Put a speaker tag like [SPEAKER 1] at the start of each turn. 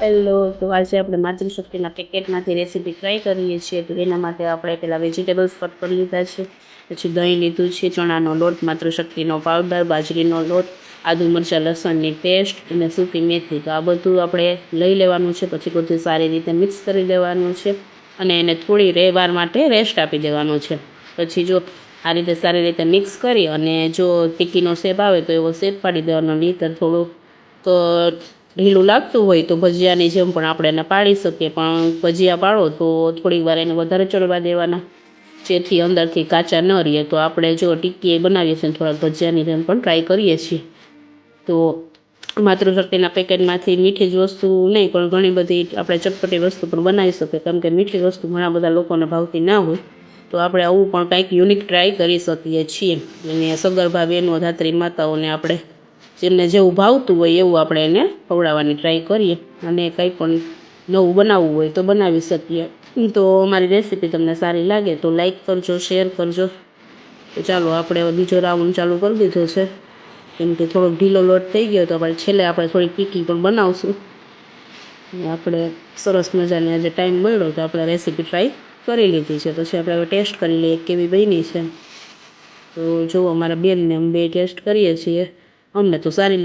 [SPEAKER 1] Hello, તો આજે આપણે માતૃશક્તિના પેકેટમાંથી રેસીપી ટ્રાય કરીએ છીએ. તો એના માટે આપણે પહેલાં વેજીટેબલ્સ કટ કરી લીધા છે, પછી દહીં લીધું છે, ચણાનો લોટ, માતૃશક્તિનો પાવડર, બાજરીનો લોટ, આદુ મરચાં લસણની પેસ્ટ અને સૂકી મેથી. તો આ બધું આપણે લઈ લેવાનું છે. પછી બધું સારી રીતે મિક્સ કરી દેવાનું છે અને એને થોડી વાર માટે રેસ્ટ આપી દેવાનું છે. પછી જો આ રીતે સારી રીતે મિક્સ કરી અને જો ટિક્કીનો શેપ આવે તો એવો શેપ પાડી દેવાનો. નહીંતર થોડુંક ઢીલું લાગતું હોય તો ભજીયાની જેમ પણ આપણે એને પાડી શકીએ, પણ ભજીયા પાડો તો થોડીક વાર એને વધારે ચડવા દેવાના, જેથી અંદરથી કાચા ન રહીએ. તો આપણે જો ટિક્કી બનાવીએ છીએ થોડાક ભજીયાની જેમ પણ ટ્રાય કરીએ છીએ. તો માતૃશક્તિના પેકેટમાંથી મીઠી જ વસ્તુ નહીં પણ ઘણી બધી આપણે ચટપટી વસ્તુ પણ બનાવી શકીએ, કેમ કે મીઠી વસ્તુ ઘણા બધા લોકોને ભાવતી ના હોય. તો આપણે આવું પણ કંઈક યુનિક ટ્રાય કરી શકીએ છીએ. અને સગર્ભા બહેનો, ધાત્રી માતાઓને આપણે જેમને જેવું ભાવતું હોય એવું આપણે એને ખવડાવવાની ટ્રાય કરીએ અને કંઈ પણ નવું બનાવવું હોય તો બનાવી શકીએ. તો અમારી રેસીપી તમને સારી લાગે તો લાઈક કરજો, શેર કરજો. તો ચાલો આપણે બીજો રાઉન્ડ ચાલુ કરી દીધો છે, કેમ કે થોડોક ઢીલો લોટ થઈ ગયો. તો આપણે છેલ્લે આપણે થોડીક ટિક્કી પણ બનાવશું. આપણે સરસ મજાની આજે ટાઈમ મળ્યો તો આપણે રેસીપી ટ્રાય કરી લીધી છે. પછી આપણે હવે ટેસ્ટ કરી લઈએ કેવી બની છે. તો જો અમારા બેનને અમે બે ટેસ્ટ કરીએ છીએ, અમને તો સારી લાગી.